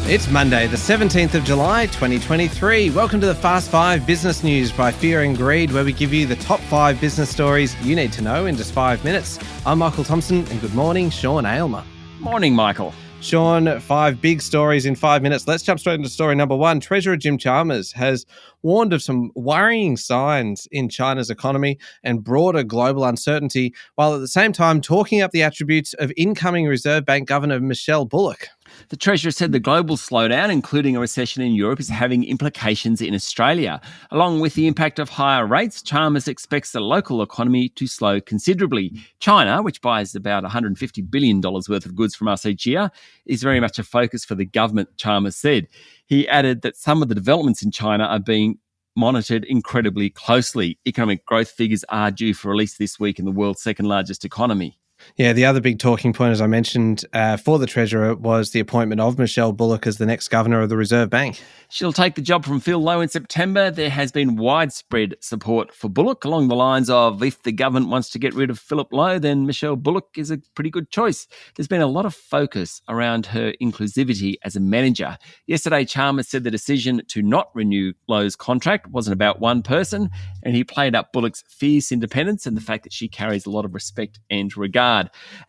It's Monday, the 17th of July, 2023. Welcome to the Fast 5 Business News by Fear and Greed, where we give you the top 5 business stories you need to know in just 5 minutes. I'm Michael Thompson, and good morning, Sean Aylmer. Morning, Michael. Sean, 5 big stories in 5 minutes. Let's jump straight into story number 1. Treasurer Jim Chalmers has warned of some worrying signs in China's economy and broader global uncertainty, while at the same time talking up the attributes of incoming Reserve Bank Governor Michelle Bullock. The Treasurer said the global slowdown, including a recession in Europe, is having implications in Australia. Along with the impact of higher rates, Chalmers expects the local economy to slow considerably. China, which buys about $150 billion worth of goods from us each year, is very much a focus for the government, Chalmers said. He added that some of the developments in China are being monitored incredibly closely. Economic growth figures are due for release this week in the world's second largest economy. Yeah, the other big talking point, as I mentioned, for the Treasurer was the appointment of Michelle Bullock as the next Governor of the Reserve Bank. She'll take the job from Phil Lowe in September. There has been widespread support for Bullock along the lines of, if the government wants to get rid of Philip Lowe, then Michelle Bullock is a pretty good choice. There's been a lot of focus around her inclusivity as a manager. Yesterday, Chalmers said the decision to not renew Lowe's contract wasn't about one person, and he played up Bullock's fierce independence and the fact that she carries a lot of respect and regard.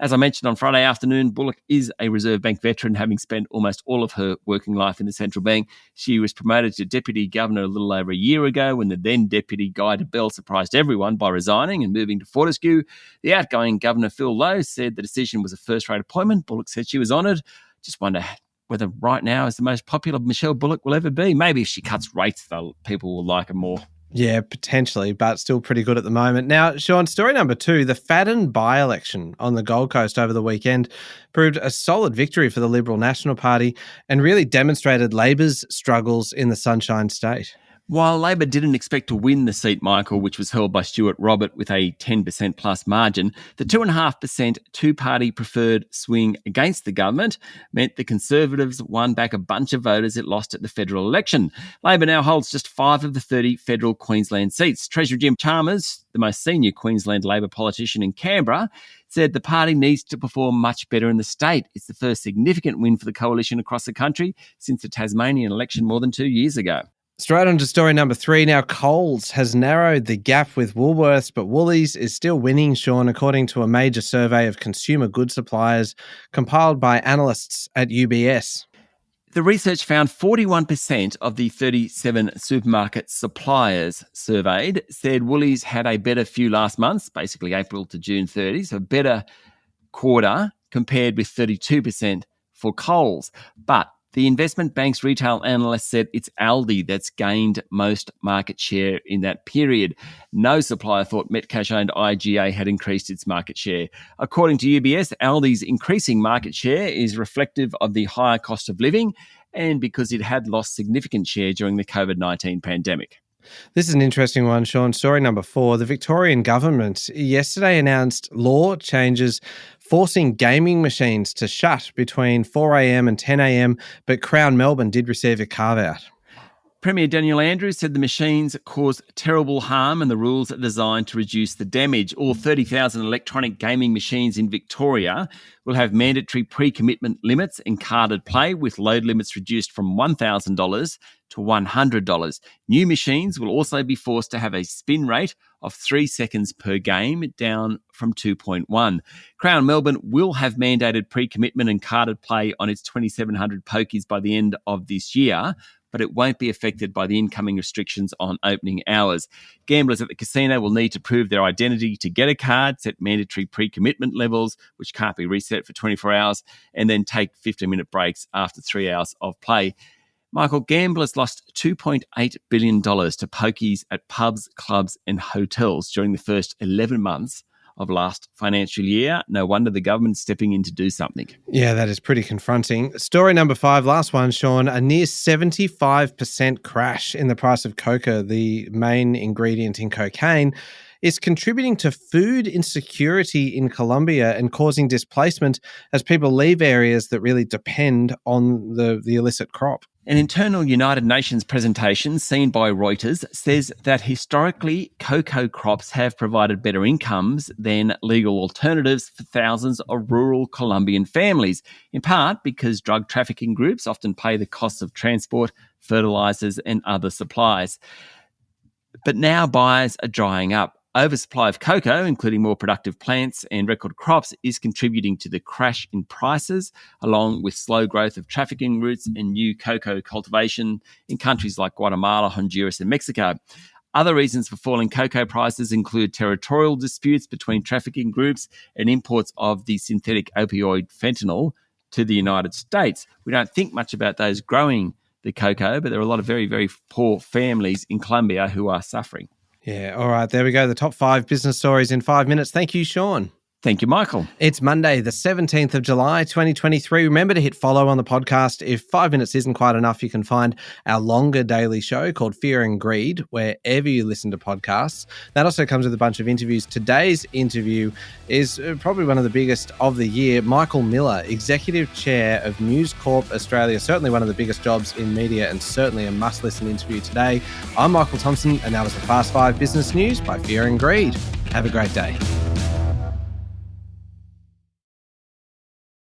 As I mentioned on Friday afternoon, Bullock is a Reserve Bank veteran, having spent almost all of her working life in the central bank. She was promoted to Deputy Governor a little over a year ago when the then Deputy Guy Debelle surprised everyone by resigning and moving to Fortescue. The outgoing Governor Phil Lowe said the decision was a first-rate appointment. Bullock said she was honoured. Just wonder whether right now is the most popular Michelle Bullock will ever be. Maybe if she cuts rates, though, people will like her more. Yeah, potentially, but still pretty good at the moment. Now, Sean, story number 2, the Fadden by-election on the Gold Coast over the weekend proved a solid victory for the Liberal National Party and really demonstrated Labor's struggles in the Sunshine State. While Labor didn't expect to win the seat, Michael, which was held by Stuart Robert with a 10% plus margin, the 2.5% two-party preferred swing against the government meant the Conservatives won back a bunch of voters it lost at the federal election. Labor now holds just 5 of the 30 federal Queensland seats. Treasurer Jim Chalmers, the most senior Queensland Labor politician in Canberra, said the party needs to perform much better in the state. It's the first significant win for the coalition across the country since the Tasmanian election more than 2 years ago. Straight on to story number 3. Now, Coles has narrowed the gap with Woolworths, but Woolies is still winning, Sean, according to a major survey of consumer goods suppliers compiled by analysts at UBS. The research found 41% of the 37 supermarket suppliers surveyed said Woolies had a better few last months, basically April to June 30, so a better quarter compared with 32% for Coles. But the investment bank's retail analyst said it's Aldi that's gained most market share in that period. No supplier thought Metcash-owned IGA had increased its market share. According to UBS, Aldi's increasing market share is reflective of the higher cost of living and because it had lost significant share during the COVID-19 pandemic. This is an interesting one, Sean. Story number 4. The Victorian government yesterday announced law changes forcing gaming machines to shut between 4 a.m. and 10 a.m, but Crown Melbourne did receive a carve-out. Premier Daniel Andrews said the machines cause terrible harm and the rules are designed to reduce the damage. All 30,000 electronic gaming machines in Victoria will have mandatory pre-commitment limits and carded play, with load limits reduced from $1,000 to $100. New machines will also be forced to have a spin rate of 3 seconds per game, down from 2.1. Crown Melbourne will have mandated pre-commitment and carded play on its 2,700 pokies by the end of this year, but it won't be affected by the incoming restrictions on opening hours. Gamblers at the casino will need to prove their identity to get a card, set mandatory pre-commitment levels, which can't be reset for 24 hours, and then take 15-minute breaks after 3 hours of play. Michael, gamblers lost $2.8 billion to pokies at pubs, clubs and hotels during the first 11 months of last financial year. No wonder the government's stepping in to do something. Yeah, that is pretty confronting. Story number 5, last one, Sean. A near 75% crash in the price of coca, the main ingredient in cocaine, is contributing to food insecurity in Colombia and causing displacement as people leave areas that really depend on the illicit crop. An internal United Nations presentation seen by Reuters says that historically, cocoa crops have provided better incomes than legal alternatives for thousands of rural Colombian families, in part because drug trafficking groups often pay the costs of transport, fertilizers, and other supplies. But now buyers are drying up. Oversupply of cocoa, including more productive plants and record crops, is contributing to the crash in prices, along with slow growth of trafficking routes and new cocoa cultivation in countries like Guatemala, Honduras, and Mexico. Other reasons for falling cocoa prices include territorial disputes between trafficking groups and imports of the synthetic opioid fentanyl to the United States. We don't think much about those growing the cocoa, but there are a lot of very, very poor families in Colombia who are suffering. Yeah, all right, there we go. The top 5 business stories in 5 minutes. Thank you, Sean. Thank you, Michael. It's Monday, the 17th of July, 2023. Remember to hit follow on the podcast. If 5 minutes isn't quite enough, you can find our longer daily show called Fear and Greed wherever you listen to podcasts. That also comes with a bunch of interviews. Today's interview is probably one of the biggest of the year. Michael Miller, Executive Chair of News Corp Australia, certainly one of the biggest jobs in media and certainly a must-listen interview today. I'm Michael Thompson, and that was the Fast 5 Business News by Fear and Greed. Have a great day.